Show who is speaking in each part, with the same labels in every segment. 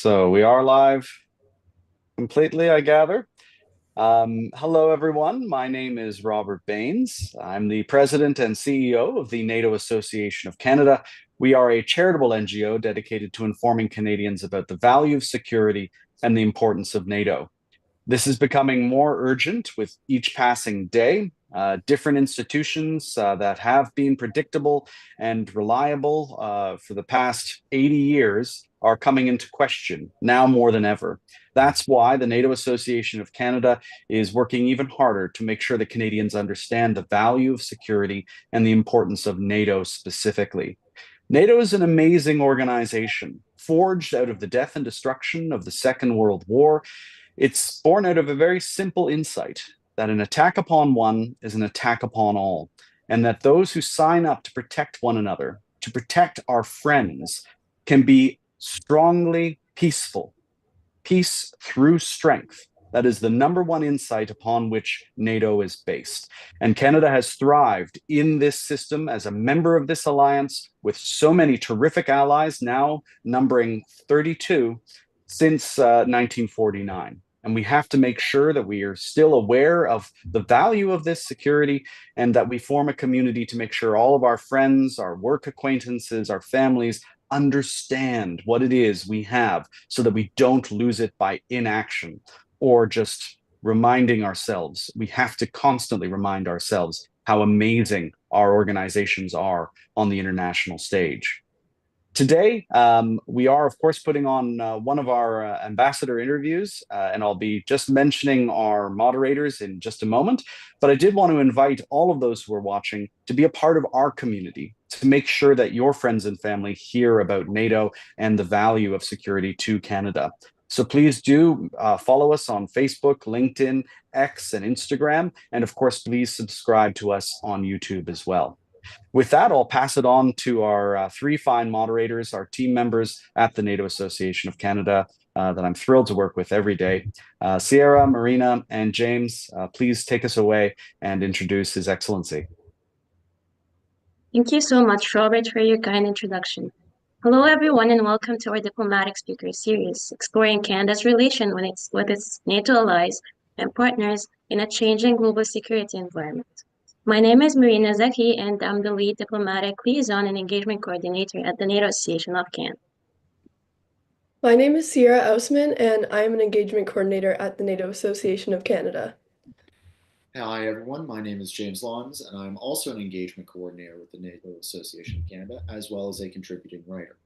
Speaker 1: So we are live completely, I gather. Hello, everyone. My name is Robert Baines. I'm the President and CEO of the NATO Association of Canada. We are a charitable NGO dedicated to informing Canadians about the value of security and the importance of NATO. This is becoming more urgent with each passing day. Different institutions that have been predictable and reliable for the past 80 years are coming into question now more than ever. That's why the NATO Association of Canada is working even harder to make sure that Canadians understand the value of security and the importance of NATO specifically. NATO is an amazing organization, forged out of the death and destruction of the Second World War. It's born out of a very simple insight that an attack upon one is an attack upon all, and that those who sign up to protect one another, to protect our friends, can be strongly peaceful. Peace through strength. That is the number one insight upon which NATO is based. And Canada has thrived in this system as a member of this alliance with so many terrific allies, now numbering 32 since 1949. And we have to make sure that we are still aware of the value of this security and that we form a community to make sure all of our friends, our work acquaintances, our families understand what it is we have so that we don't lose it by inaction or just reminding ourselves. We have to constantly remind ourselves how amazing our organizations are on the international stage. Today, we are, of course, putting on one of our ambassador interviews, and I'll be just mentioning our moderators in just a moment. But I did want to invite all of those who are watching to be a part of our community, to make sure that your friends and family hear about NATO and the value of security to Canada. So please do follow us on Facebook, LinkedIn, X, and Instagram. And of course, please subscribe to us on YouTube as well. With that, I'll pass it on to our three fine moderators, our team members at the NATO Association of Canada that I'm thrilled to work with every day. Sierra, Marina, and James, please take us away and introduce His Excellency.
Speaker 2: Thank you so much, Robert, for your kind introduction. Hello, everyone, and welcome to our Diplomatic Speaker Series, exploring Canada's relation with its NATO allies and partners in a changing global security environment. My name is Marina Zaki, and I'm the lead diplomatic liaison and engagement coordinator at the NATO Association of Canada.
Speaker 3: My name is Sierra Ausman, and I am an engagement coordinator at the NATO Association of Canada.
Speaker 4: Hi, everyone. My name is James Lawns, and I'm also an engagement coordinator with the NATO Association of Canada, as well as a contributing writer.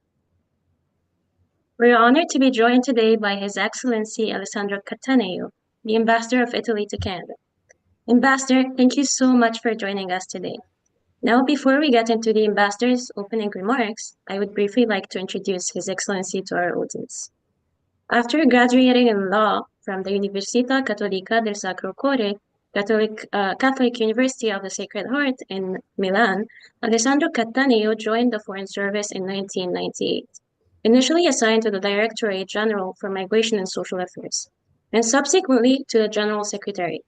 Speaker 2: We're honored to be joined today by His Excellency Alessandro Cattaneo, the Ambassador of Italy to Canada. Ambassador, thank you so much for joining us today. Now, before we get into the Ambassador's opening remarks, I would briefly like to introduce His Excellency to our audience. After graduating in law from the Università Cattolica del Sacro Cuore, Catholic University of the Sacred Heart in Milan, Alessandro Cattaneo joined the Foreign Service in 1998, initially assigned to the Directorate-General for Migration and Social Affairs, and subsequently to the General Secretariat.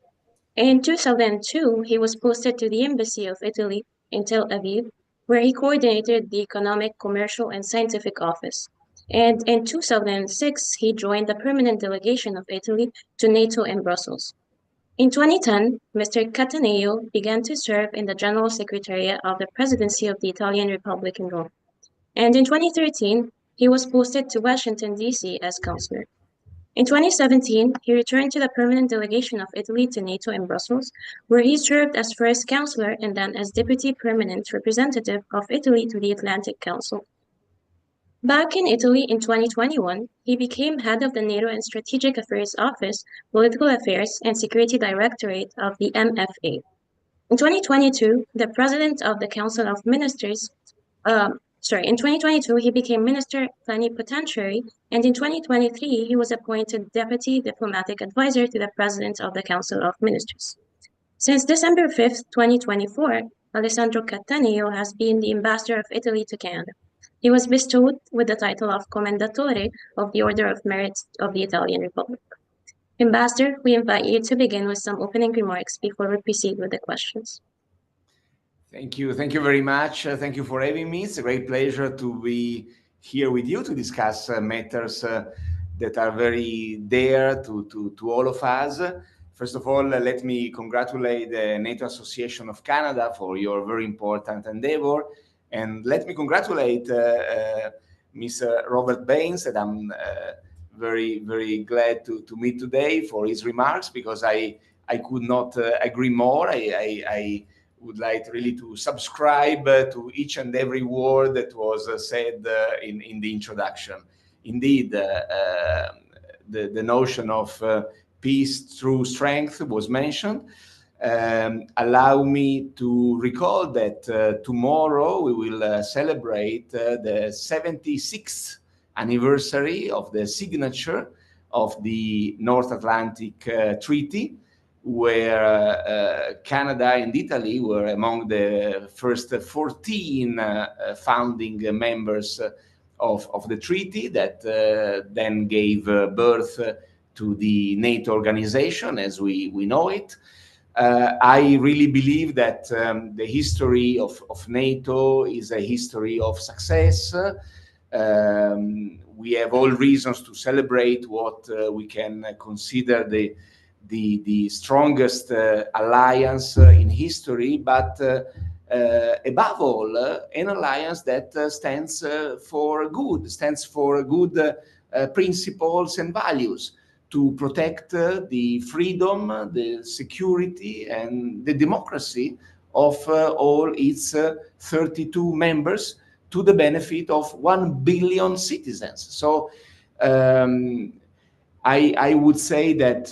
Speaker 2: In 2002, he was posted to the Embassy of Italy in Tel Aviv, where he coordinated the Economic, Commercial, and Scientific Office. And in 2006, he joined the Permanent Delegation of Italy to NATO in Brussels. In 2010, Mr. Cattaneo began to serve in the General Secretariat of the Presidency of the Italian Republic in Rome. And in 2013, he was posted to Washington, D.C. as counselor. In 2017, he returned to the Permanent Delegation of Italy to NATO in Brussels, where he served as First Counsellor and then as Deputy Permanent Representative of Italy to the Atlantic Council. Back in Italy in 2021, he became head of the NATO and Strategic Affairs Office, Political Affairs and Security Directorate of the MFA. In 2022, the President of the Council of Ministers in 2022, he became Minister Plenipotentiary, and in 2023, he was appointed Deputy Diplomatic Advisor to the President of the Council of Ministers. Since December 5th, 2024, Alessandro Cattaneo has been the Ambassador of Italy to Canada. He was bestowed with the title of Commendatore of the Order of Merit of the Italian Republic. Ambassador, we invite you to begin with some opening remarks before we proceed with the questions.
Speaker 5: Thank you very much. Thank you for having me. It's a great pleasure to be here with you to discuss matters that are very dear to all of us. First of all, let me congratulate the NATO Association of Canada for your very important endeavor. And let me congratulate Mr. Robert Baines, that I'm very, very glad to meet today, for his remarks, because I could not agree more. I would like really to subscribe to each and every word that was said in the introduction. Indeed, the notion of peace through strength was mentioned. Allow me to recall that tomorrow we will celebrate the 76th anniversary of the signature of the North Atlantic Treaty, where Canada and Italy were among the first 14 founding members of the treaty that then gave birth to the NATO organization as we know it. I really believe that the history of NATO is a history of success. We have all reasons to celebrate what we can consider the strongest alliance in history, but above all, an alliance that stands for good principles and values, to protect the freedom, the security, and the democracy of all its 32 members, to the benefit of 1 billion citizens. So I would say that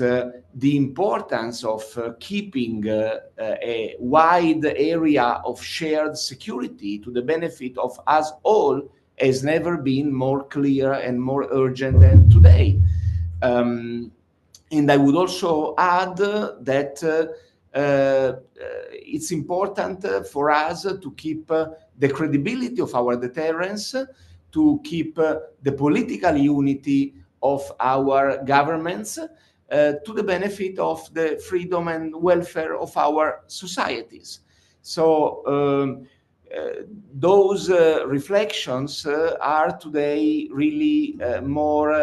Speaker 5: the importance of keeping a wide area of shared security to the benefit of us all has never been more clear and more urgent than today. And I would also add that it's important for us to keep the credibility of our deterrence, to keep the political unity of our governments to the benefit of the freedom and welfare of our societies. So those reflections are today really more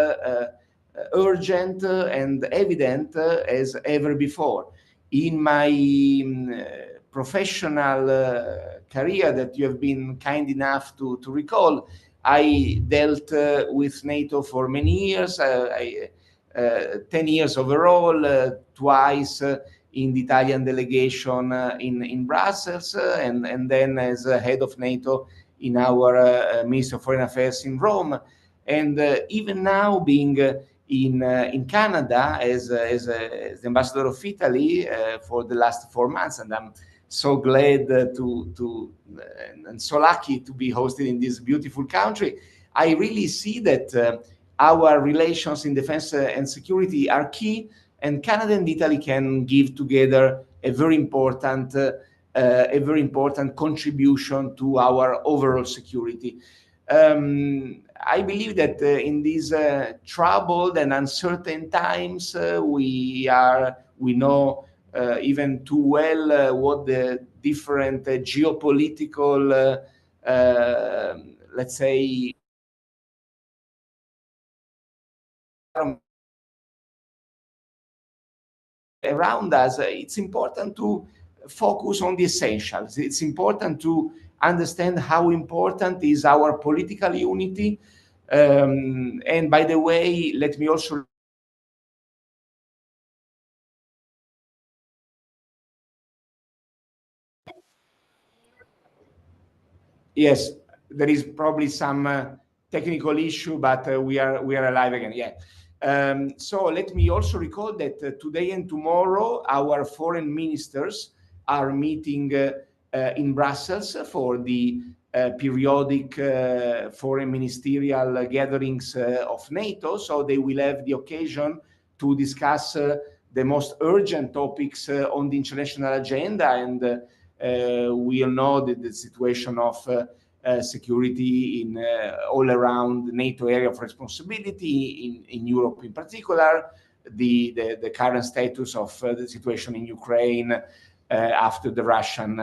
Speaker 5: urgent and evident as ever before. In my professional career that you have been kind enough to recall, I dealt with NATO for many years, 10 years overall, twice in the Italian delegation in Brussels, and then as head of NATO in our Ministry of Foreign Affairs in Rome. And even now, being in Canada as the Ambassador of Italy for the last 4 months, and I'm so glad and so lucky to be hosted in this beautiful country. I really see that our relations in defense and security are key, and Canada and Italy can give together a very important contribution to our overall security. I believe that in these troubled and uncertain times, we know even too well what the different geopolitical, let's say, around us. It's important to focus on the essentials. It's important to understand how important is our political unity. And by the way, let me also yes, there is probably some technical issue, but we are alive again. Yeah. So let me also recall that today and tomorrow our foreign ministers are meeting in Brussels for the periodic foreign ministerial gatherings of NATO. So they will have the occasion to discuss the most urgent topics on the international agenda, and we all know that the situation of security in all around the NATO area of responsibility, in Europe in particular, the current status of the situation in Ukraine after the Russian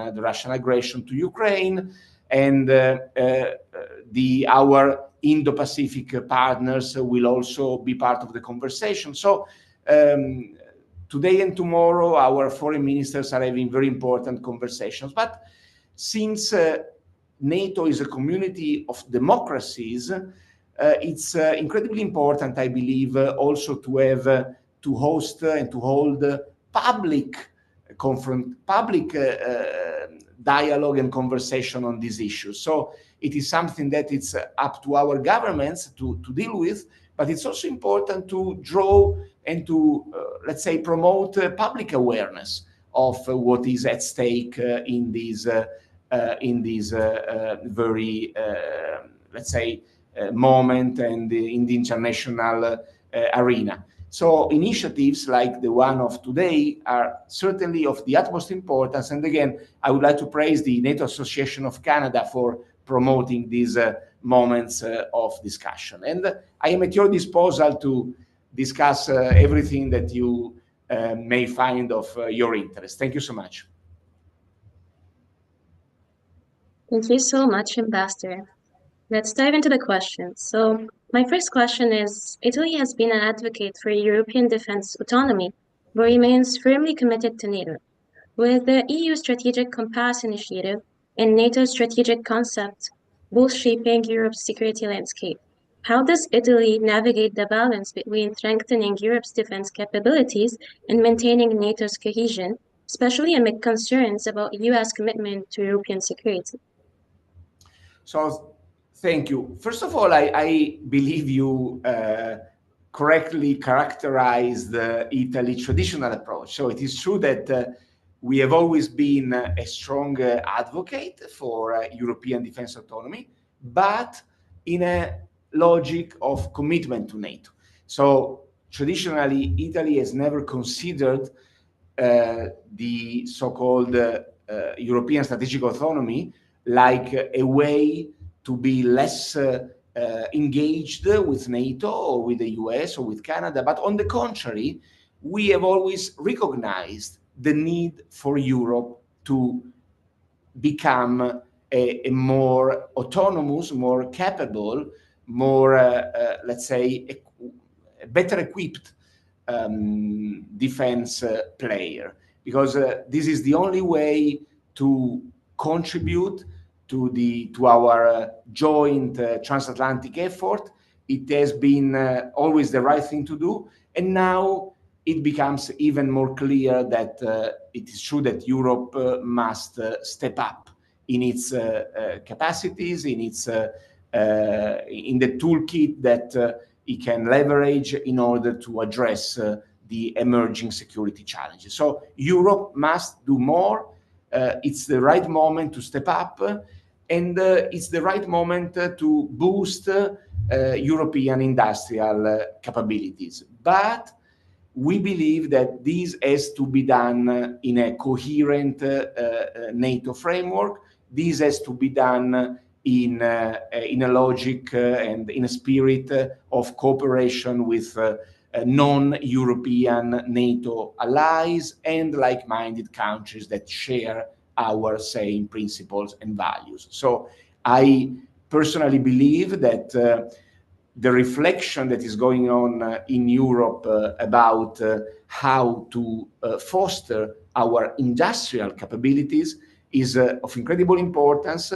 Speaker 5: aggression to Ukraine, and our Indo-Pacific partners will also be part of the conversation. So today and tomorrow, our foreign ministers are having very important conversations. But since NATO is a community of democracies, it's incredibly important, I believe, also to have to host and to hold public dialogue and conversation on these issues. So it is something that it's up to our governments to deal with, but it's also important to draw and to, let's say, promote public awareness of what is at stake in these very, let's say, moment and in the international arena. So initiatives like the one of today are certainly of the utmost importance. And again, I would like to praise the NATO Association of Canada for promoting these moments of discussion. And I am at your disposal to discuss everything that you may find of your interest. Thank you so much.
Speaker 2: Thank you so much, Ambassador. Let's dive into the questions. So my first question is, Italy has been an advocate for European defense autonomy, but remains firmly committed to NATO. With the EU Strategic Compass Initiative and NATO's strategic concept, both shaping Europe's security landscape, how does Italy navigate the balance between strengthening Europe's defense capabilities and maintaining NATO's cohesion, especially amid concerns about US commitment to European security?
Speaker 5: So, thank you. First of all, I believe you correctly characterized Italy's traditional approach. So it is true that we have always been a strong advocate for European defense autonomy, but in a logic of commitment to NATO. So traditionally, Italy has never considered the so-called European strategic autonomy like a way to be less engaged with NATO or with the US or with Canada. But on the contrary, we have always recognized the need for Europe to become a more autonomous, more capable, more, let's say, a better equipped defense player. Because this is the only way to contribute to our joint transatlantic effort. It has been always the right thing to do, and now it becomes even more clear that it is true that Europe must step up in its capacities, in its in the toolkit that it can leverage in order to address the emerging security challenges. So Europe must do more. It's the right moment to step up, and it's the right moment to boost European industrial capabilities. But we believe that this has to be done in a coherent NATO framework. This has to be done in a logic and in a spirit of cooperation with non-European NATO allies and like-minded countries that share our same principles and values. So I personally believe that the reflection that is going on in Europe about how to foster our industrial capabilities is of incredible importance.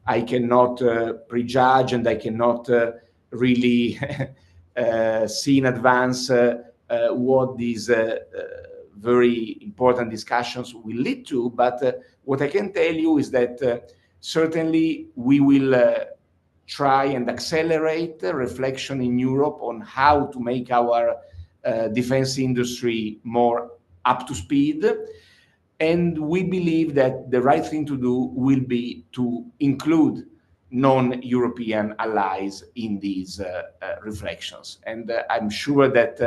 Speaker 5: I cannot prejudge and I cannot really see in advance what these very important discussions will lead to. But what I can tell you is that certainly we will try and accelerate reflection in Europe on how to make our defense industry more up to speed. And we believe that the right thing to do will be to include non-European allies in these reflections. And I'm sure that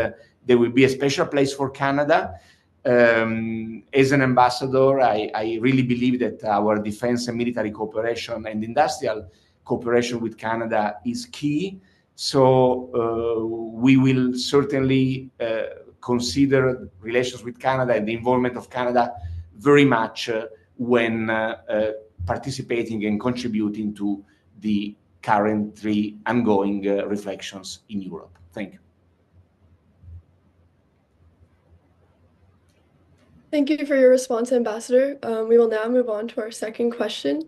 Speaker 5: there will be a special place for Canada. As an ambassador, I really believe that our defense and military cooperation and industrial cooperation with Canada is key. So we will certainly consider relations with Canada and the involvement of Canada very much when participating and contributing to the currently ongoing reflections in Europe. Thank you.
Speaker 3: Thank you for your response, Ambassador. We will now move on to our second question.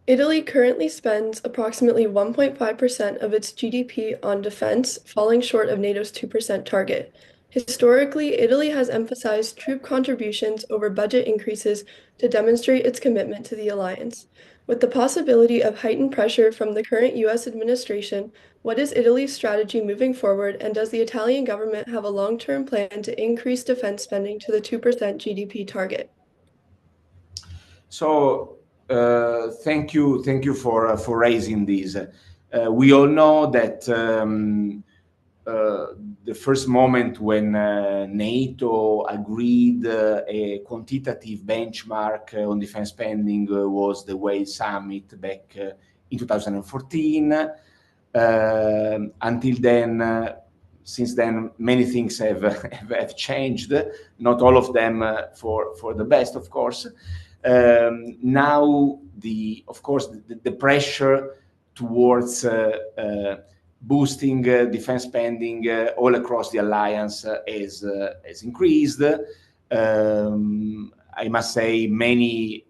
Speaker 3: Italy currently spends approximately 1.5% of its GDP on defense, falling short of NATO's 2% target. Historically, Italy has emphasized troop contributions over budget increases to demonstrate its commitment to the alliance. With the possibility of heightened pressure from the current US administration, what is Italy's strategy moving forward, and does the Italian government have a long-term plan to increase defense spending to the 2% GDP target?
Speaker 5: So, thank you for raising this. We all know that the first moment when NATO agreed a quantitative benchmark on defense spending was the Wales Summit back in 2014. Until then, since then, many things have changed. Not all of them for the best, of course. Now, of course, the pressure towards boosting defense spending all across the alliance has increased. I must say many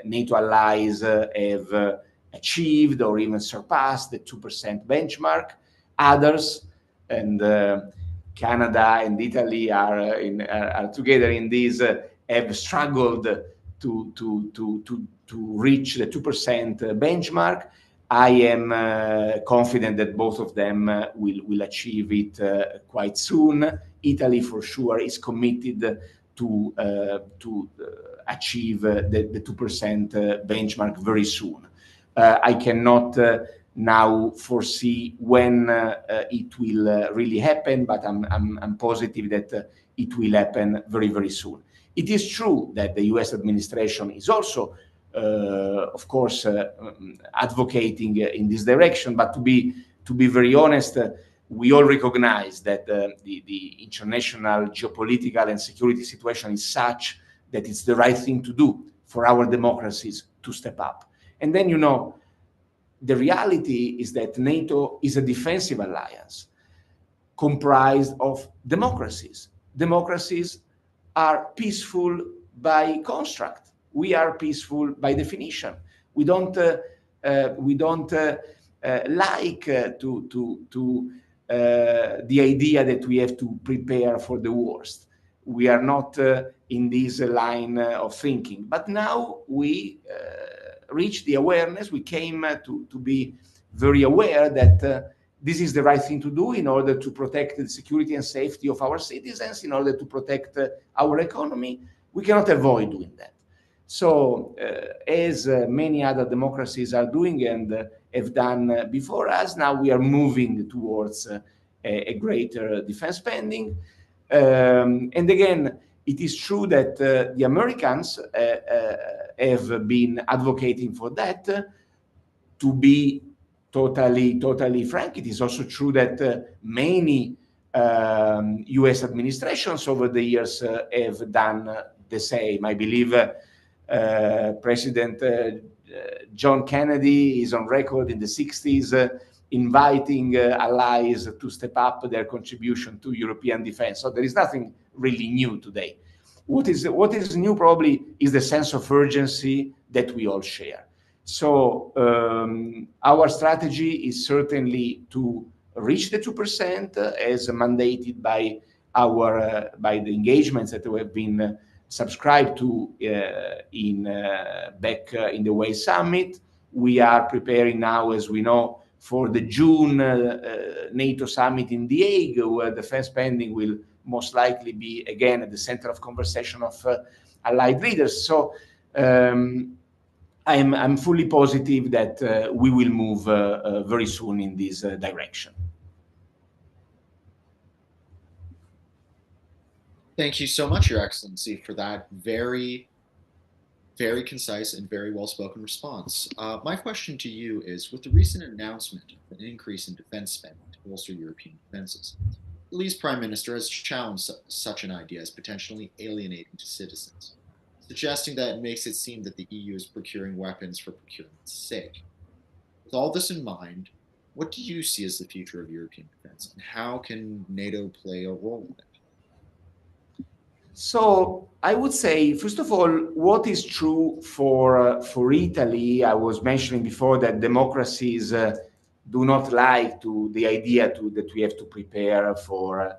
Speaker 5: NATO allies have achieved or even surpassed the 2% benchmark. Others, and Canada and Italy are together in this, have struggled to reach the 2% benchmark. I am confident that both of them will achieve it quite soon. Italy, for sure, is committed to achieve the 2% benchmark very soon. I cannot now foresee when it will really happen, but I'm positive that it will happen very, very soon. It is true that the US administration is also, of course, advocating in this direction, but to be very honest, we all recognize that the international geopolitical and security situation is such that it's the right thing to do for our democracies to step up. And then, the reality is that NATO is a defensive alliance comprised of democracies. Democracies are peaceful by construct. We are peaceful by definition. We don't like the idea that we have to prepare for the worst. We are not in this line of thinking. But now we reach the awareness. We came to be very aware that this is the right thing to do in order to protect the security and safety of our citizens, in order to protect our economy. We cannot avoid doing that. So, as many other democracies are doing and have done before us, now we are moving towards a greater defense spending. And again, it is true that the Americans have been advocating for that. To be totally frank, it is also true that many US administrations over the years have done the same. I believe President John Kennedy is on record in the 60s inviting allies to step up their contribution to European defense. So there is nothing really new today. What is new probably is the sense of urgency that we all share. So our strategy is certainly to reach the 2% as mandated by the engagements that have been subscribed to back in the Wales Summit. We are preparing now, as we know, for the June NATO summit in The Hague, where defense spending will most likely be again at the center of conversation of allied leaders. So I'm fully positive that we will move very soon in this direction.
Speaker 4: Thank you so much, Your Excellency, for that very, very concise and very well-spoken response. My question to you is, with the recent announcement of an increase in defense spending to bolster European defenses, Italy's Prime Minister has challenged such an idea as potentially alienating to citizens, suggesting that it makes it seem that the EU is procuring weapons for procurement's sake. with all this in mind, what do you see as the future of European defense, and how can NATO play a role in it?
Speaker 5: So I would say, first of all, what is true for Italy, I was mentioning before that democracies do not like the idea that we have to prepare for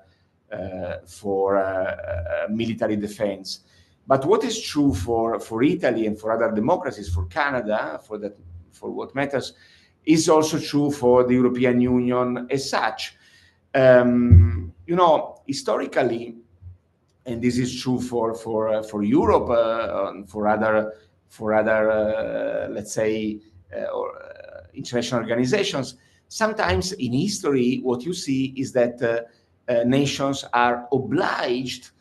Speaker 5: military defense. But what is true for Italy and for other democracies, for Canada, for what matters, is also true for the European Union as such. Historically, and this is true for Europe and for other let's say international organizations. Sometimes in history, what you see is that nations are obliged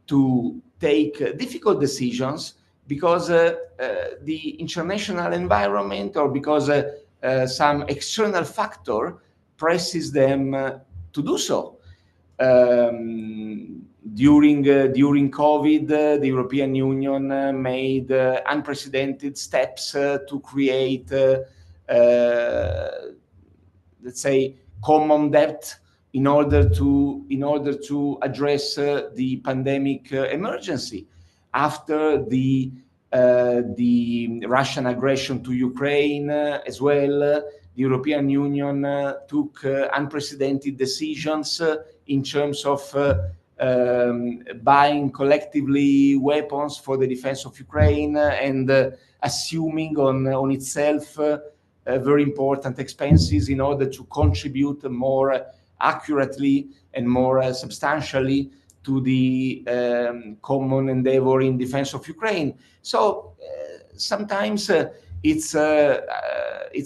Speaker 5: to take difficult decisions because the international environment or because some external factor presses them to do so. During COVID, the European Union made unprecedented steps to create, let's say, common debt in order to address the pandemic emergency. After the Russian aggression to Ukraine as well, the European Union took unprecedented decisions in terms of buying collectively weapons for the defense of Ukraine and assuming on itself very important expenses in order to contribute more accurately and more substantially to the common endeavor in defense of Ukraine. So sometimes it's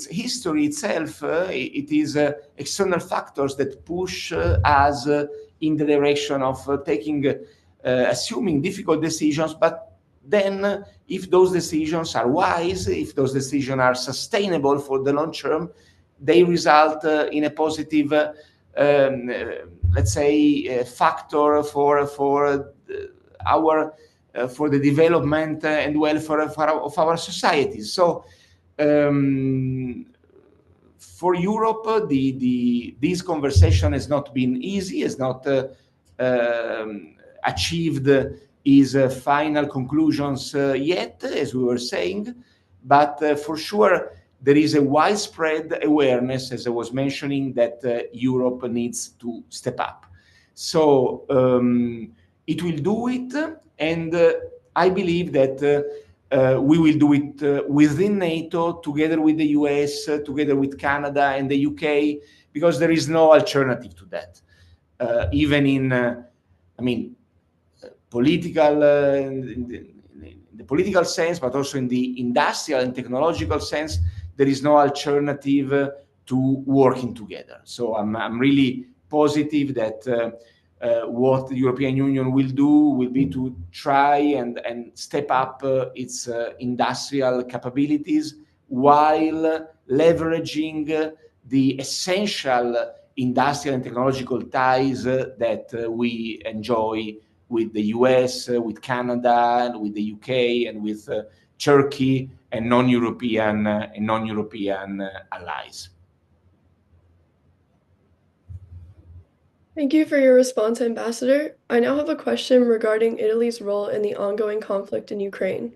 Speaker 5: history itself. It is external factors that push us in the direction of assuming difficult decisions. But then, if those decisions are wise, if those decisions are sustainable for the long term, they result in a positive, let's say, factor for the development and welfare of our societies. So for Europe, this conversation has not been easy, has not achieved its final conclusions yet, as we were saying, but for sure there is a widespread awareness, as I was mentioning, that Europe needs to step up. So it will do it, and I believe that we will do it within NATO, together with the US, together with Canada and the UK, because there is no alternative to that. Even in, political, in the political sense, but also in the industrial and technological sense, there is no alternative to working together. So I'm really positive that what the European Union will do will be to try and step up its industrial capabilities while leveraging the essential industrial and technological ties that we enjoy with the US, with Canada, and with the UK, and with Turkey and non-European allies.
Speaker 3: Thank you for your response, Ambassador. I now have a question regarding Italy's role in the ongoing conflict in Ukraine.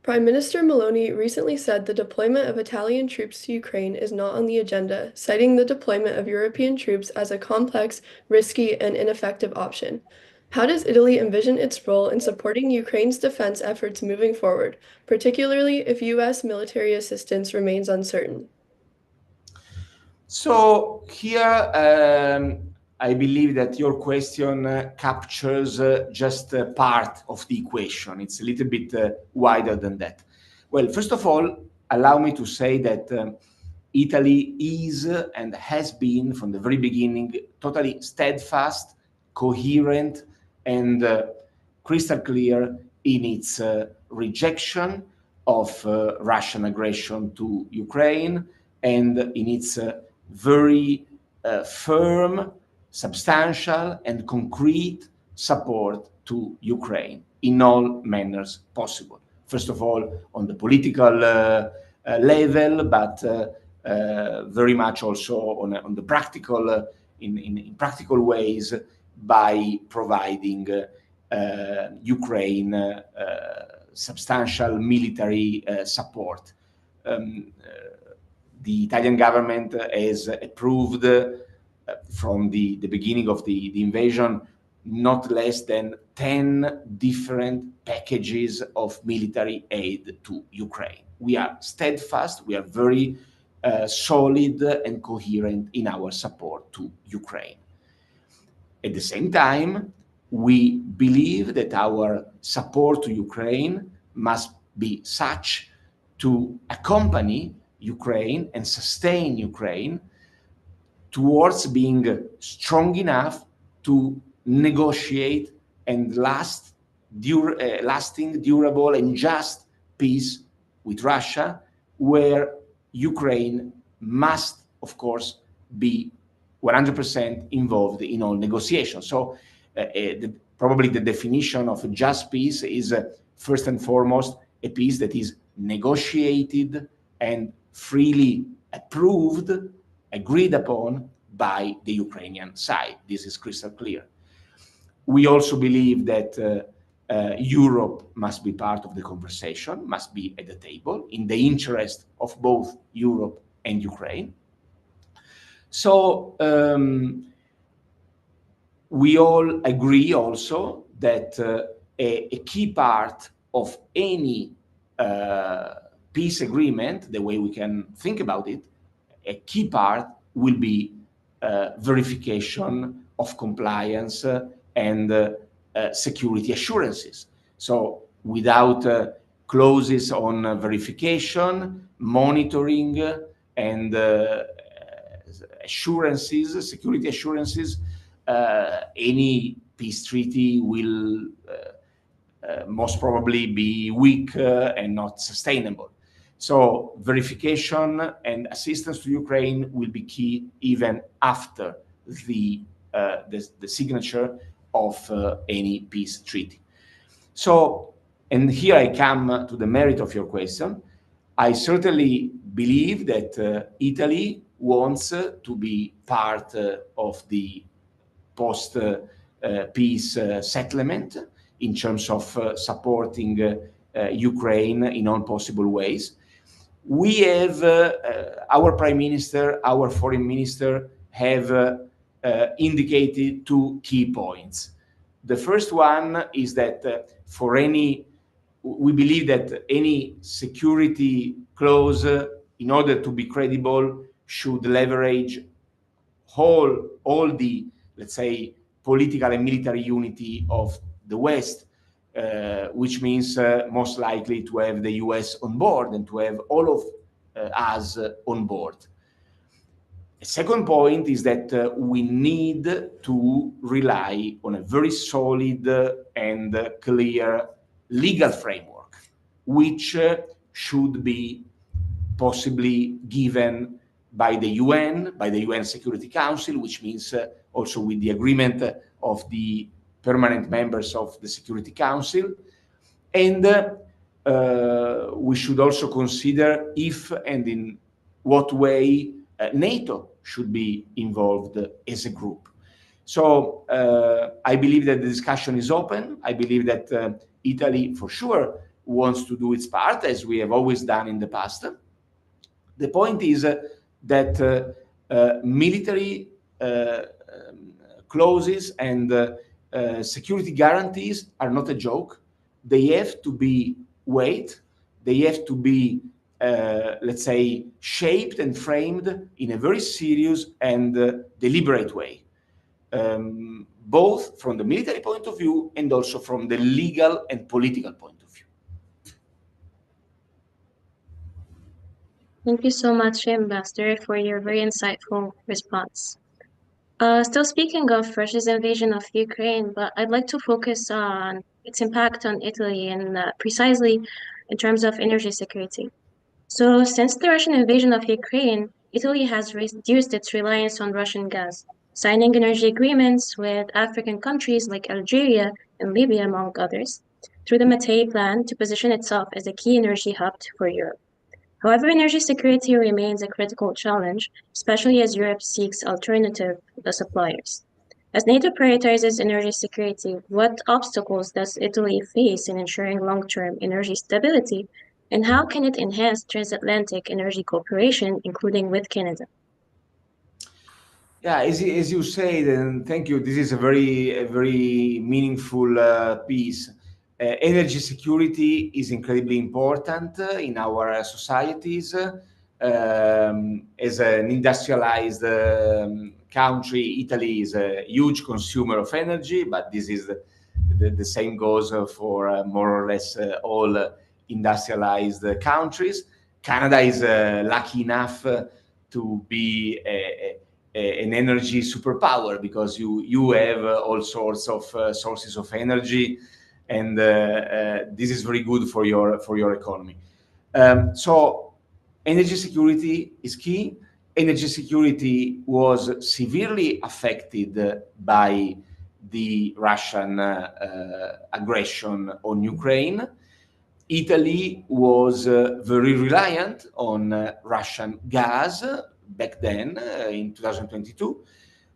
Speaker 3: Prime Minister Meloni recently said the deployment of Italian troops to Ukraine is not on the agenda, citing the deployment of European troops as a complex, risky, and ineffective option. How does Italy envision its role in supporting Ukraine's defense efforts moving forward, particularly if US military assistance remains uncertain?
Speaker 5: So here, I believe that your question captures just part of the equation. It's a little bit wider than that. Well, first of all, allow me to say that Italy is and has been from the very beginning totally steadfast, coherent, and crystal clear in its rejection of Russian aggression to Ukraine and in its very firm, substantial, and concrete support to Ukraine in all manners possible. First of all, on the political level, but very much also on the practical, in practical ways by providing Ukraine substantial military support. The Italian government has approved from the beginning of the invasion not less than 10 different packages of military aid to Ukraine. We are steadfast, we are very solid and coherent in our support to Ukraine. At the same time, we believe that our support to Ukraine must be such to accompany Ukraine and sustain Ukraine towards being strong enough to negotiate and lasting, durable, and just peace with Russia, where Ukraine must, of course, be 100% involved in all negotiations. So probably the definition of a just peace is first and foremost a peace that is negotiated and freely approved, agreed upon by the Ukrainian side. This is crystal clear. We also believe that Europe must be part of the conversation, must be at the table in the interest of both Europe and Ukraine. So we all agree also that a key part of any peace agreement, the way we can think about it, a key part will be verification of compliance and security assurances. So without clauses on verification, monitoring, and assurances, security assurances, any peace treaty will most probably be weak and not sustainable. So verification and assistance to Ukraine will be key even after the signature of any peace treaty. So, and here I come to the merit of your question. I certainly believe that Italy wants to be part of the post-peace settlement in terms of supporting Ukraine in all possible ways. We have, our Prime Minister, our Foreign Minister have indicated two key points. The first one is that we believe that any security clause, in order to be credible, should leverage all the, let's say, political and military unity of the West, which means most likely to have the US on board and to have all of us on board. A second point is that we need to rely on a very solid and clear legal framework, which should be possibly given by the UN, by the UN Security Council, which means also with the agreement of the permanent members of the Security Council. And we should also consider if and in what way NATO should be involved as a group. So I believe that the discussion is open. I believe that Italy, for sure, wants to do its part, as we have always done in the past. The point is that military clauses and security guarantees are not a joke. They have to be weighed. They have to be, let's say, shaped and framed in a very serious and deliberate way, both from the military point of view and also from the legal and political point of view.
Speaker 2: Thank you so much, Ambassador, for your very insightful response. Still speaking of Russia's invasion of Ukraine, but I'd like to focus on its impact on Italy and precisely in terms of energy security. So since the Russian invasion of Ukraine, Italy has reduced its reliance on Russian gas, signing energy agreements with African countries like Algeria and Libya, among others, through the Mattei Plan to position itself as a key energy hub for Europe. However, energy security remains a critical challenge, especially as Europe seeks alternative suppliers. As NATO prioritizes energy security, what obstacles does Italy face in ensuring long-term energy stability, and how can it enhance transatlantic energy cooperation, including with Canada?
Speaker 5: Yeah, as you said, and thank you, this is a very meaningful piece. Energy security is incredibly important in our societies. As an industrialized country, Italy is a huge consumer of energy, but this is the same goes for more or less all industrialized countries. Canada is lucky enough to be an energy superpower because you have all sorts of sources of energy, and this is very good for your economy. So energy security is key. Energy security was severely affected by the Russian aggression on Ukraine. Italy was very reliant on Russian gas back then in 2022.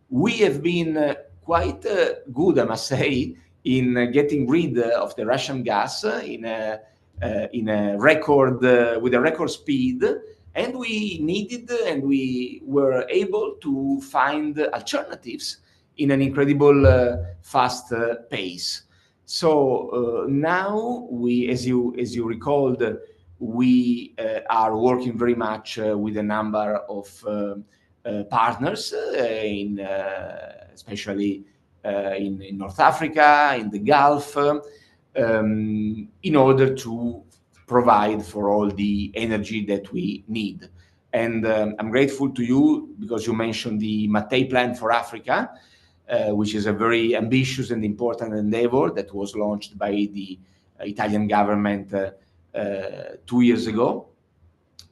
Speaker 5: We have been quite good, I must say, in getting rid of the Russian gas in a record with a record speed, and we needed and we were able to find alternatives in an incredible fast pace. So now we, as you recalled, we are working very much with a number of partners, especially in North Africa, in the Gulf, in order to provide for all the energy that we need. And I'm grateful to you because you mentioned the Mattei Plan for Africa, which is a very ambitious and important endeavor that was launched by the Italian government 2 years ago.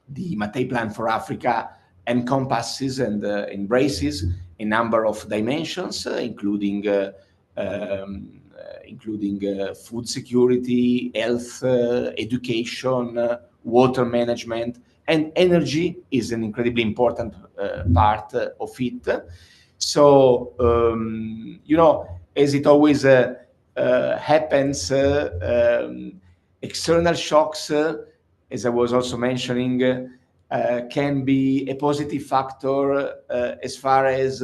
Speaker 5: The Mattei Plan for Africa encompasses and embraces a number of dimensions, including food security, health, education, water management, and energy is an incredibly important part of it. So, as it always happens, external shocks, as I was also mentioning, can be a positive factor as far as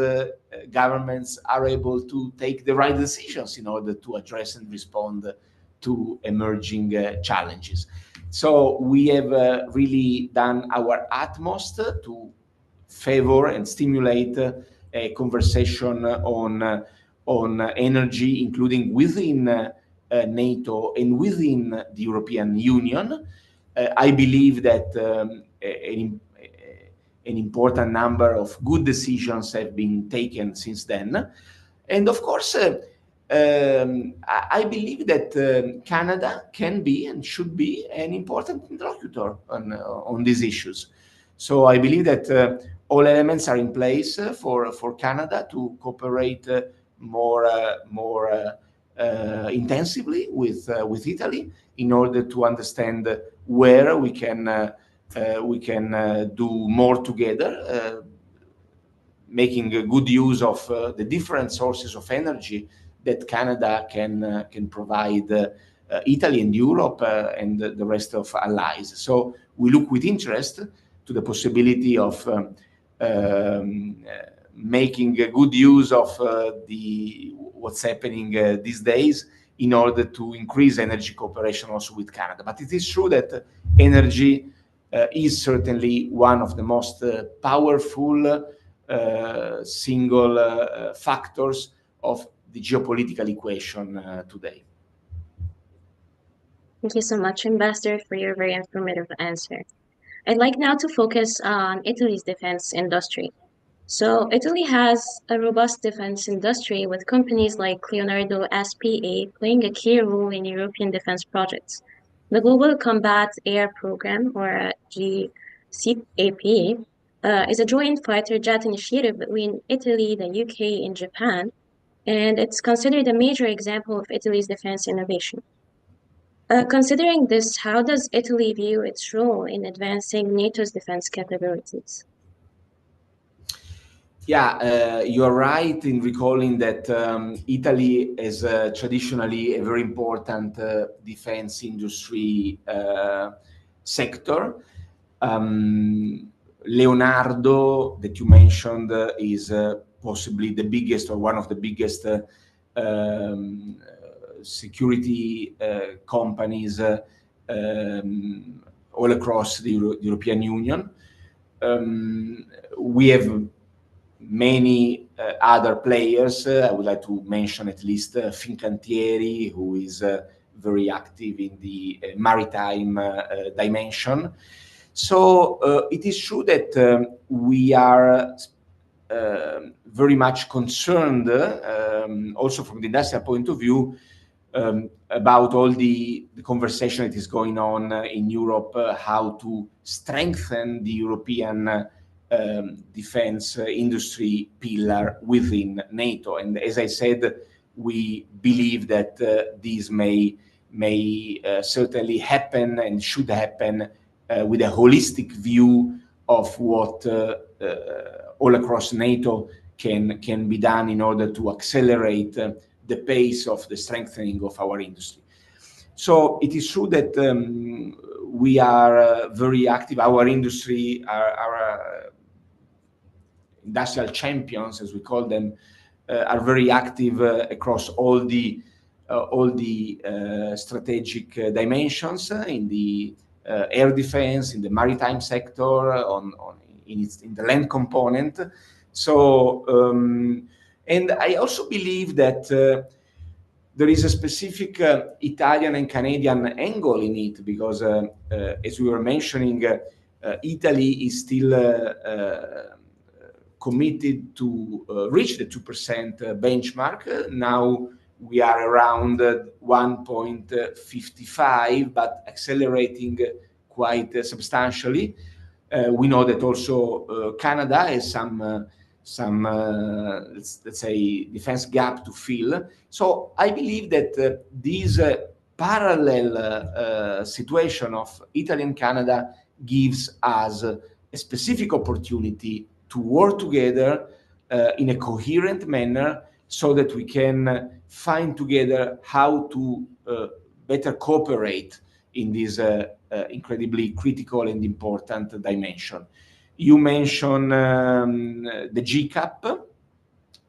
Speaker 5: governments are able to take the right decisions in order to address and respond to emerging challenges. So we have really done our utmost to favor and stimulate a conversation on energy, including within NATO and within the European Union. I believe that an important number of good decisions have been taken since then. And of course, I believe that Canada can be and should be an important interlocutor on these issues. So I believe that all elements are in place for Canada to cooperate more intensively with Italy in order to understand where we can do more together, making a good use of the different sources of energy that Canada can provide Italy and Europe and the rest of allies. So we look with interest to the possibility of making a good use of what's happening these days in order to increase energy cooperation also with Canada. But it is true that energy is certainly one of the most powerful single factors of the geopolitical equation today.
Speaker 2: Thank you so much, Ambassador, for your very informative answer. I'd like now to focus on Italy's defense industry. So Italy has a robust defense industry with companies like Leonardo SPA playing a key role in European defense projects. The Global Combat Air Program, or GCAP, is a joint fighter jet initiative between Italy, the UK, and Japan, and it's considered a major example of Italy's defense innovation. Considering this, how does Italy view its role in advancing NATO's defense capabilities?
Speaker 5: Yeah, you're right in recalling that Italy is traditionally a very important defense industry sector. Leonardo, that you mentioned, is possibly the biggest or one of the biggest security companies all across the European Union. We have many other players. I would like to mention at least Fincantieri, who is very active in the maritime dimension. So it is true that we are very much concerned, also from the industrial point of view, about all the conversation that is going on in Europe, how to strengthen the European defense industry pillar within NATO. And as I said, we believe that this may certainly happen and should happen with a holistic view of what all across NATO can be done in order to accelerate the pace of the strengthening of our industry. So it is true that we are very active. Our industry, our industrial champions, as we call them, are very active across all the strategic dimensions in the air defense, in the maritime sector, in the land component. So, and I also believe that there is a specific Italian and Canadian angle in it, because as we were mentioning, Italy is still committed to reach the 2% benchmark. Now we are around 1.55, but accelerating quite substantially. We know that also Canada has some let's say defense gap to fill. So I believe that this parallel situation of Italy and Canada gives us a specific opportunity to work together in a coherent manner, so that we can find together how to better cooperate in this incredibly critical and important dimension. You mentioned the GCAP,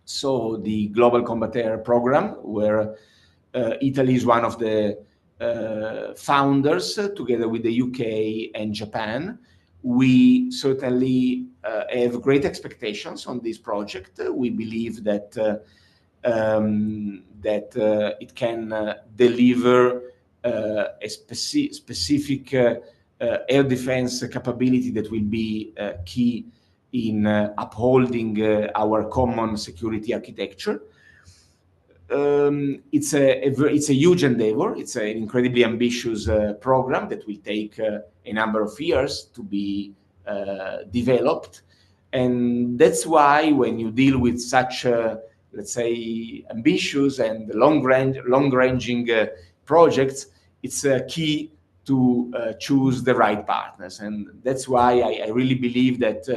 Speaker 5: so the Global Combat Air Program, where Italy is one of the founders, together with the UK and Japan. We certainly have great expectations on this project. We believe that it can deliver a specific air defense capability that will be key in upholding our common security architecture. It's a huge endeavor. It's an incredibly ambitious program that will take a number of years to be developed. And that's why when you deal with such, let's say, ambitious and long-ranging projects, it's key to choose the right partners. And that's why I really believe that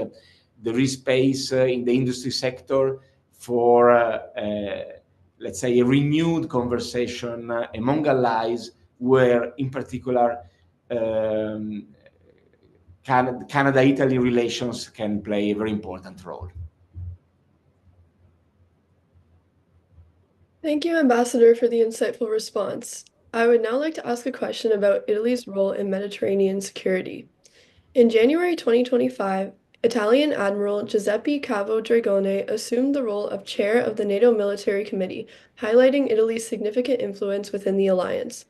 Speaker 5: there is space in the industry sector for, let's say, a renewed conversation among allies, where, in particular, Canada-Italy relations can play a very important role.
Speaker 3: Thank you, Ambassador, for the insightful response. I would now like to ask a question about Italy's role in Mediterranean security. In January 2025, Italian Admiral Giuseppe Cavo Dragone assumed the role of chair of the NATO Military Committee, highlighting Italy's significant influence within the alliance.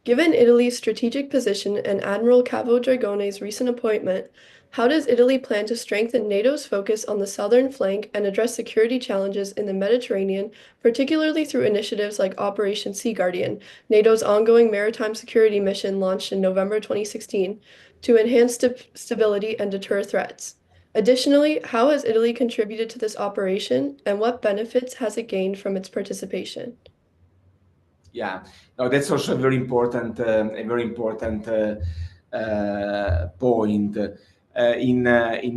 Speaker 3: Given Italy's strategic position and Admiral Cavo Dragone's recent appointment, how does Italy plan to strengthen NATO's focus on the southern flank and address security challenges in the Mediterranean, particularly through initiatives like Operation Sea Guardian, NATO's ongoing maritime security mission launched in November 2016, to enhance stability and deter threats? Additionally, how has Italy contributed to this operation, and what benefits has it gained from its participation?
Speaker 5: Yeah, no, that's also a very important point. In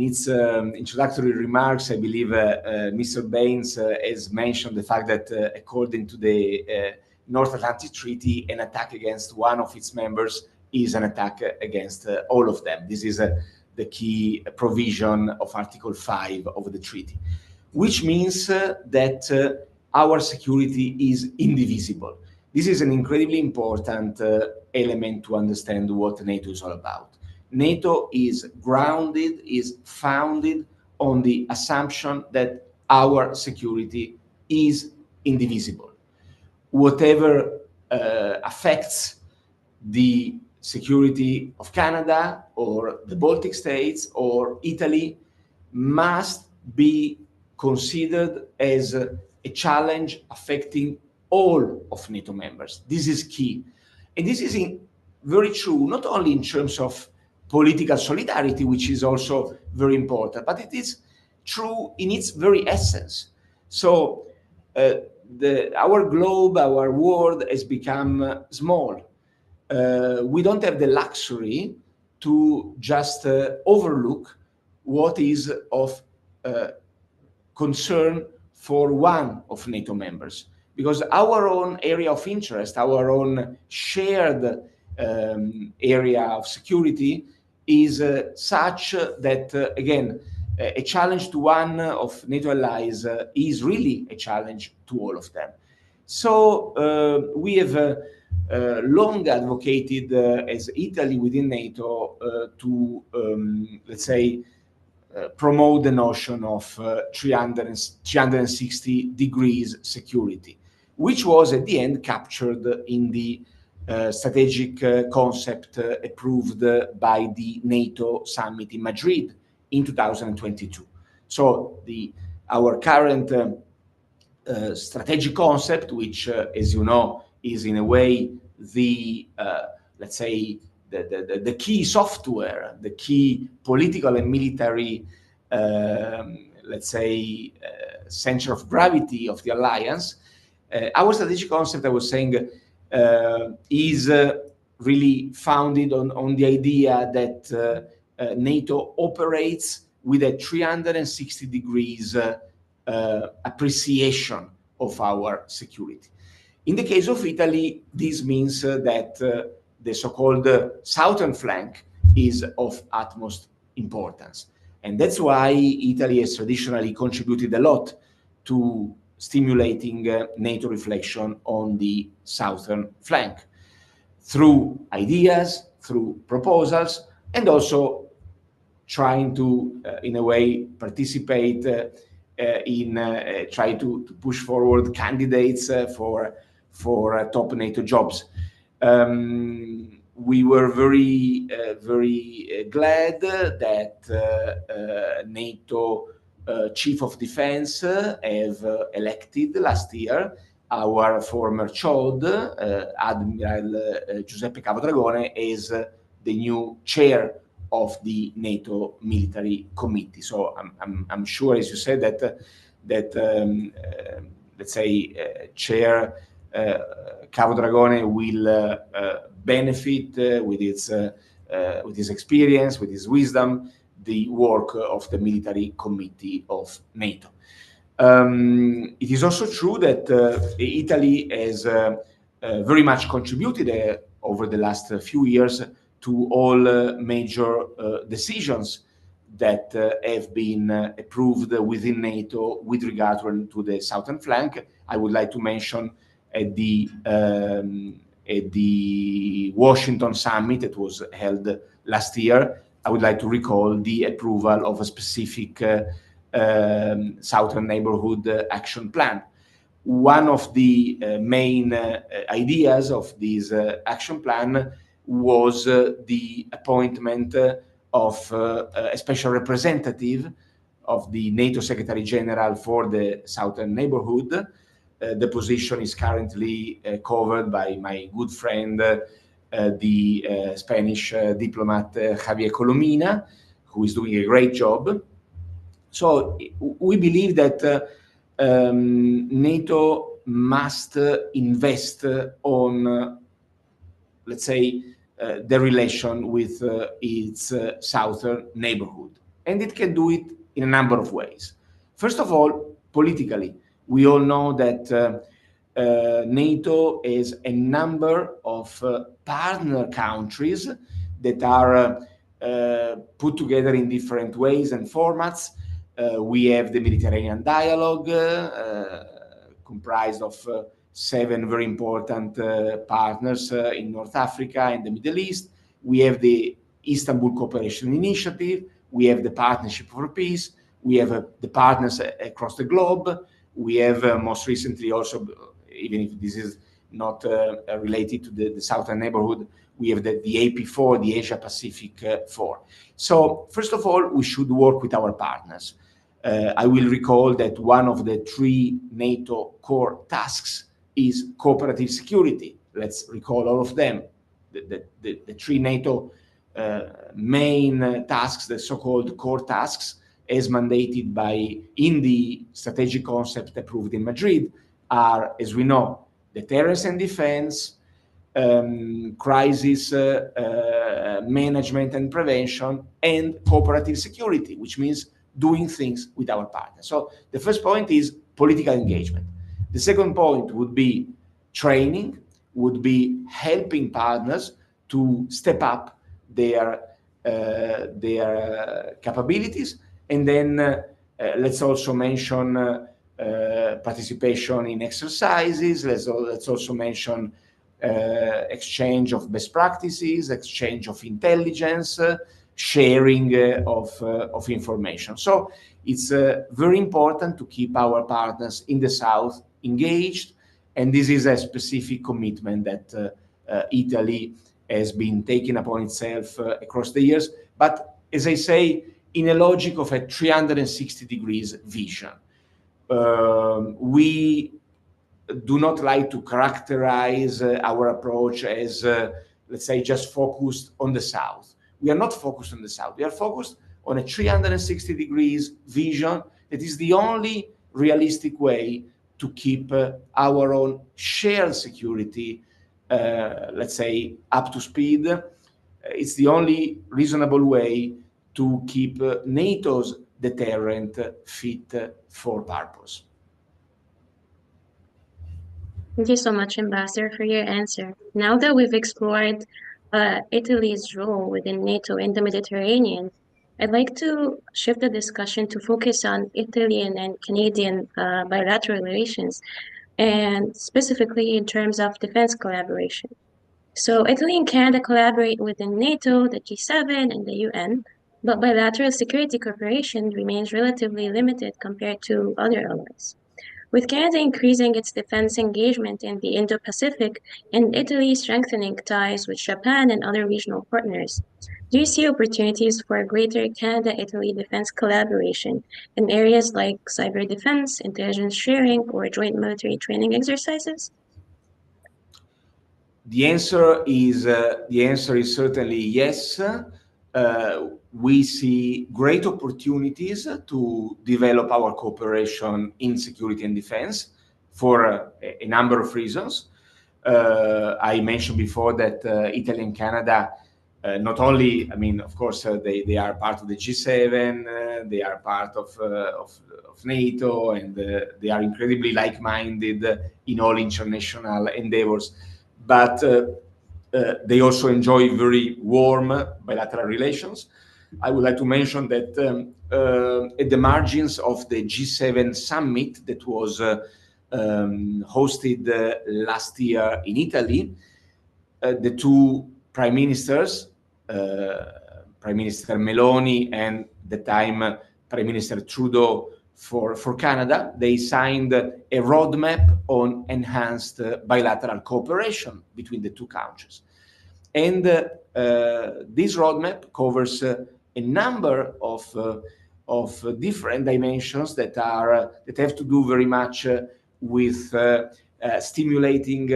Speaker 5: its introductory remarks, I believe Mr. Baines has mentioned the fact that according to the North Atlantic Treaty, an attack against one of its members is an attack against all of them. This is the key provision of Article 5 of the treaty, which means that our security is indivisible. This is an incredibly important element to understand what NATO is all about. NATO is grounded, is founded on the assumption that our security is indivisible. Whatever affects the security of Canada or the Baltic states or Italy must be considered as a challenge affecting all of NATO members. This is key. And this is very true, not only in terms of political solidarity, which is also very important, but it is true in its very essence. So our globe, our world has become small. We don't have the luxury to just overlook what is of concern for one of NATO members, because our own area of interest, our own shared area of security is such that, again, a challenge to one of NATO allies is really a challenge to all of them. So we have long advocated as Italy within NATO to, let's say, promote the notion of 360 degrees security, which was at the end captured in the strategic concept approved by the NATO summit in Madrid in 2022. So our current strategic concept, which, as you know, is in a way the, let's say, the key software, the key political and military, let's say, center of gravity of the alliance. Our strategic concept, I was saying, is really founded on the idea that NATO operates with a 360 degrees appreciation of our security. In the case of Italy, this means that the so-called southern flank is of utmost importance. And that's why Italy has traditionally contributed a lot to stimulating NATO reflection on the southern flank through ideas, through proposals, and also trying to, in a way, participate in try to push forward candidates for top NATO jobs. We were very glad that NATO Chief of Defense have elected last year our former CHOD, Admiral Giuseppe Capodragone, as the new chair of the NATO Military Committee. So I'm sure, as you said, that let's say Chair Capodragone will benefit with his experience, with his wisdom, the work of the Military Committee of NATO. It is also true that Italy has very much contributed over the last few years to all major decisions that have been approved within NATO with regard to the southern flank. I would like to mention at the Washington summit that was held last year, I would like to recall the approval of a specific Southern Neighborhood Action Plan. One of the main ideas of this action plan was the appointment of a special representative of the NATO Secretary-General for the Southern Neighborhood. The position is currently covered by my good friend, the Spanish diplomat Javier Colomina, who is doing a great job. So we believe that NATO must invest on, let's say, the relation with its southern neighborhood. And it can do it in a number of ways. First of all, politically, we all know that NATO is a number of partner countries that are put together in different ways and formats. We have the Mediterranean dialogue, comprised of 7 very important partners in North Africa and the Middle East. We have the Istanbul Cooperation Initiative. We have the Partnership for Peace. We have the partners across the globe. We have most recently also, even if this is not related to the southern neighborhood, we have the AP4, the Asia Pacific 4. So first of all, we should work with our partners. I will recall that one of the 3 NATO core tasks is cooperative security. Let's recall all of them. The 3 NATO main tasks, the so-called core tasks, as mandated in the strategic concept approved in Madrid, are, as we know, deterrence and defense, crisis management and prevention, and cooperative security, which means doing things with our partners. So the first point is political engagement. The second point would be training, would be helping partners to step up their capabilities. And then let's also mention participation in exercises. Let's also mention exchange of best practices, exchange of intelligence, sharing of information. So it's very important to keep our partners in the South engaged, and this is a specific commitment that Italy has been taking upon itself across the years, but as I say, in a logic of a 360 degrees vision. We do not like to characterize our approach as, let's say, just focused on the South. We are not focused on the South. We are focused on a 360 degrees vision that is the only realistic way to keep our own shared security, let's say, up to speed. It's the only reasonable way to keep NATO's deterrent fit for purpose.
Speaker 2: Thank you so much, Ambassador, for your answer. Now that we've explored Italy's role within NATO in the Mediterranean, I'd like to shift the discussion to focus on Italian and Canadian bilateral relations, and specifically in terms of defense collaboration. So Italy and Canada collaborate within NATO, the G7, and the UN, but bilateral security cooperation remains relatively limited compared to other allies. With Canada increasing its defense engagement in the Indo-Pacific and Italy strengthening ties with Japan and other regional partners, do you see opportunities for greater Canada-Italy defense collaboration in areas like cyber defense, intelligence sharing, or joint military training exercises?
Speaker 5: The answer is certainly yes. We see great opportunities to develop our cooperation in security and defense for a number of reasons. I mentioned before that Italy and Canada, not only, I mean, of course, they are part of the G7, they are part of NATO, and they are incredibly like-minded in all international endeavors. But they also enjoy very warm bilateral relations. I would like to mention that at the margins of the G7 summit that was hosted last year in Italy, the 2 prime ministers, Prime Minister Meloni and the time Prime Minister Trudeau for Canada, they signed a roadmap on enhanced bilateral cooperation between the 2 countries. And this roadmap covers a number of different dimensions that have to do very much with stimulating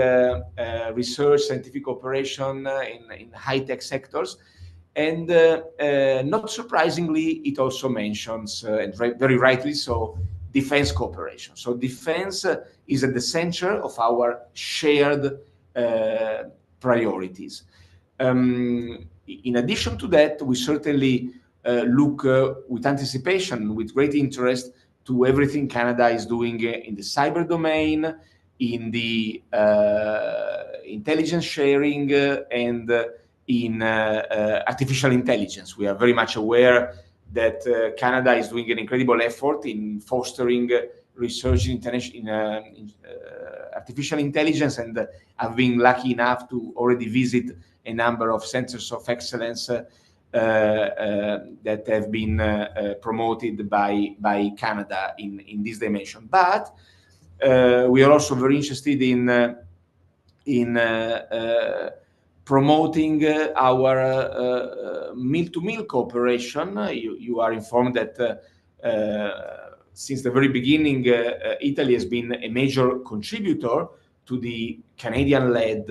Speaker 5: research, scientific cooperation in high-tech sectors. And not surprisingly, it also mentions, and very rightly so, defense cooperation. So defense is at the center of our shared priorities. In addition to that, we certainly look with anticipation, with great interest, to everything Canada is doing in the cyber domain, in the intelligence sharing, and in artificial intelligence. We are very much aware that Canada is doing an incredible effort in fostering research in artificial intelligence, and I've been lucky enough to already visit a number of centers of excellence that have been promoted by Canada in this dimension. But we are also very interested in promoting our mill-to-mill cooperation. You are informed that since the very beginning, Italy has been a major contributor to the Canadian-led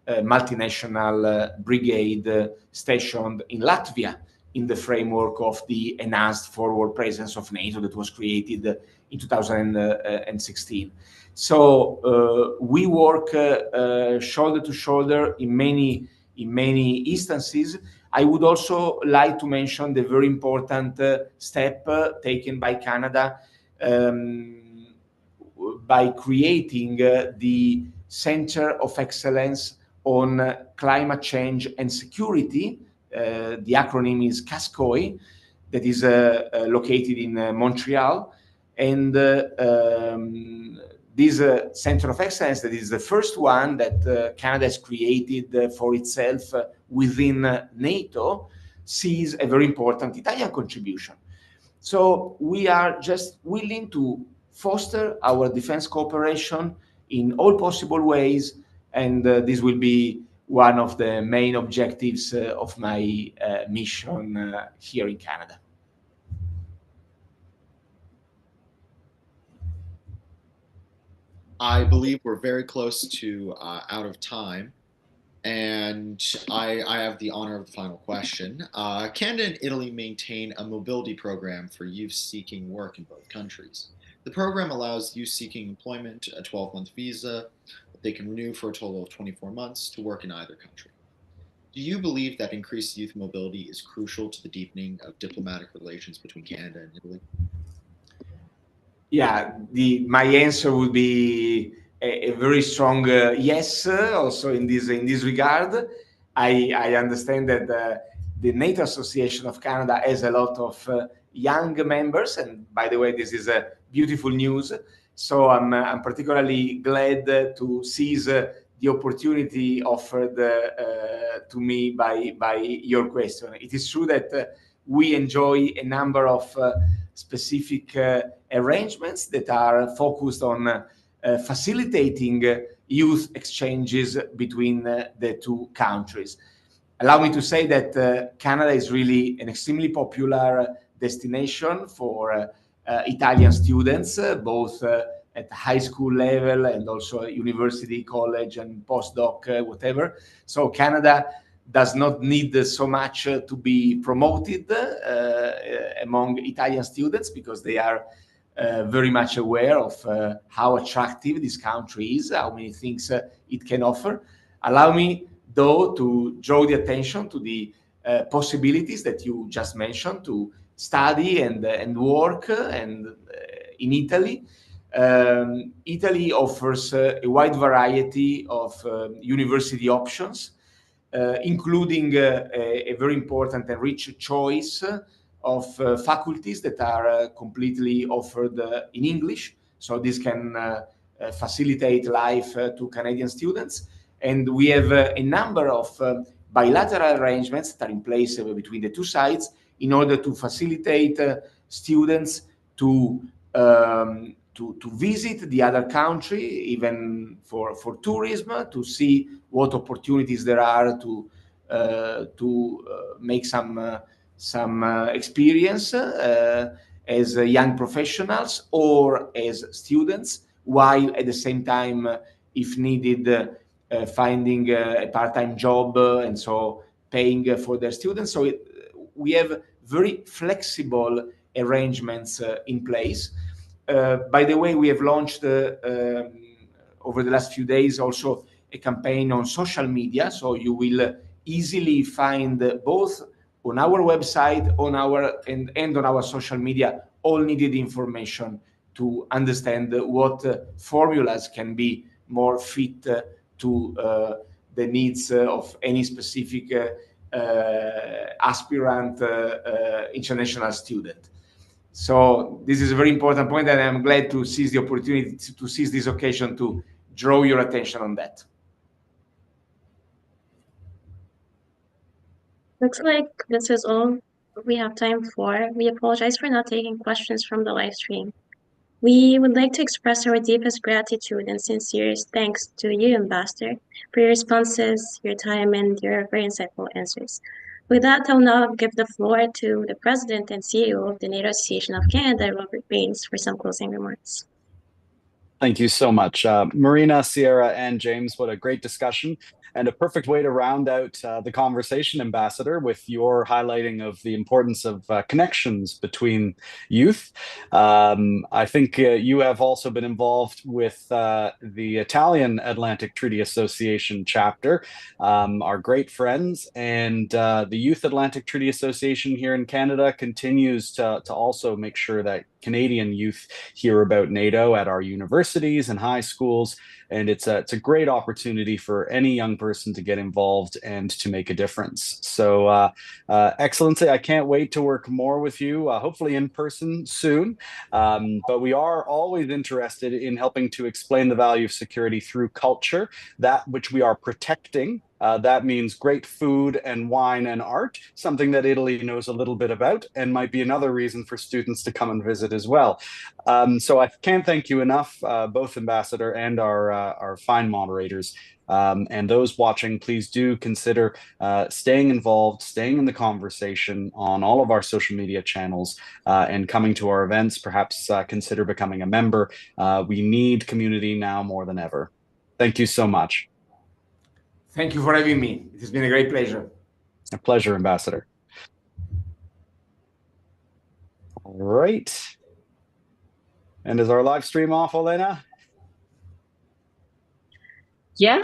Speaker 5: multinational brigade stationed in Latvia in the framework of the enhanced forward presence of NATO that was created in 2016. So we work shoulder to shoulder in many instances. I would also like to mention the very important step taken by Canada by creating the Center of Excellence on Climate Change and Security. The acronym is CASCOI, that is located in Montreal. And this Center of Excellence, that is the first one that Canada has created for itself within NATO, sees a very important Italian contribution. So we are just willing to foster our defense cooperation in all possible ways, and this will be one of the main objectives of my mission here in Canada.
Speaker 4: I believe we're very close to out of time, and I have the honor of the final question. Canada and Italy maintain a mobility program for youth seeking work in both countries. The program allows youth seeking employment a 12-month visa that they can renew for a total of 24 months to work in either country. Do you believe that increased youth mobility is crucial to the deepening of diplomatic relations between Canada and Italy?
Speaker 5: Yeah, my answer would be a very strong yes. Also in this regard, I understand that the NATO Association of Canada has a lot of young members, and by the way, this is beautiful news. So I'm particularly glad to seize the opportunity offered to me by your question. It is true that we enjoy a number of specific arrangements that are focused on facilitating youth exchanges between the two countries. Allow me to say that Canada is really an extremely popular destination for Italian students, both at high school level and also university, college, and postdoc, whatever. So Canada does not need so much to be promoted among Italian students, because they are very much aware of how attractive this country is, how many things it can offer. Allow me, though, to draw the attention to the possibilities that you just mentioned to study and work in Italy. Italy offers a wide variety of university options, including a very important and rich choice of faculties that are completely offered in English. So this can facilitate life to Canadian students. And we have a number of bilateral arrangements that are in place between the two sides in order to facilitate students to visit the other country, even for tourism, to see what opportunities there are to make some experience as young professionals or as students, while at the same time, if needed, finding a part-time job and so paying for their students. So we have very flexible arrangements in place. by the way, we have launched over the last few days also a campaign on social media, so you will easily find both on our website, and on our social media, all needed information to understand what formulas can be more fit to the needs of any specific aspirant international student. So this is a very important point, and I'm glad to seize the opportunity to seize this occasion to draw your attention on that.
Speaker 2: Looks like this is all we have time for. We apologize for not taking questions from the live stream. We would like to express our deepest gratitude and sincerest thanks to you, Ambassador, for your responses, your time, and your very insightful answers. With that, I'll now give the floor to the President and CEO of the NATO Association of Canada, Robert Baines, for some closing remarks.
Speaker 1: Thank you so much. Marina, Sierra, and James, what a great discussion, and a perfect way to round out the conversation, Ambassador, with your highlighting of the importance of connections between youth. I think you have also been involved with the Italian Atlantic Treaty Association chapter, our great friends, and the Youth Atlantic Treaty Association here in Canada continues to also make sure that Canadian youth hear about NATO at our universities and high schools, and it's a great opportunity for any young person to get involved and to make a difference. So, Excellency, I can't wait to work more with you, hopefully in person soon. But we are always interested in helping to explain the value of security through culture, that which we are protecting. That means great food and wine and art, something that Italy knows a little bit about, and might be another reason for students to come and visit as well. So I can't thank you enough, both Ambassador and our fine moderators. And those watching, please do consider staying involved, staying in the conversation on all of our social media channels, and coming to our events. Perhaps consider becoming a member. We need community now more than ever. Thank you so much.
Speaker 5: Thank you for having me. It has been a great pleasure.
Speaker 1: A pleasure, Ambassador. All right. And is our live stream off, Elena?
Speaker 6: Yeah.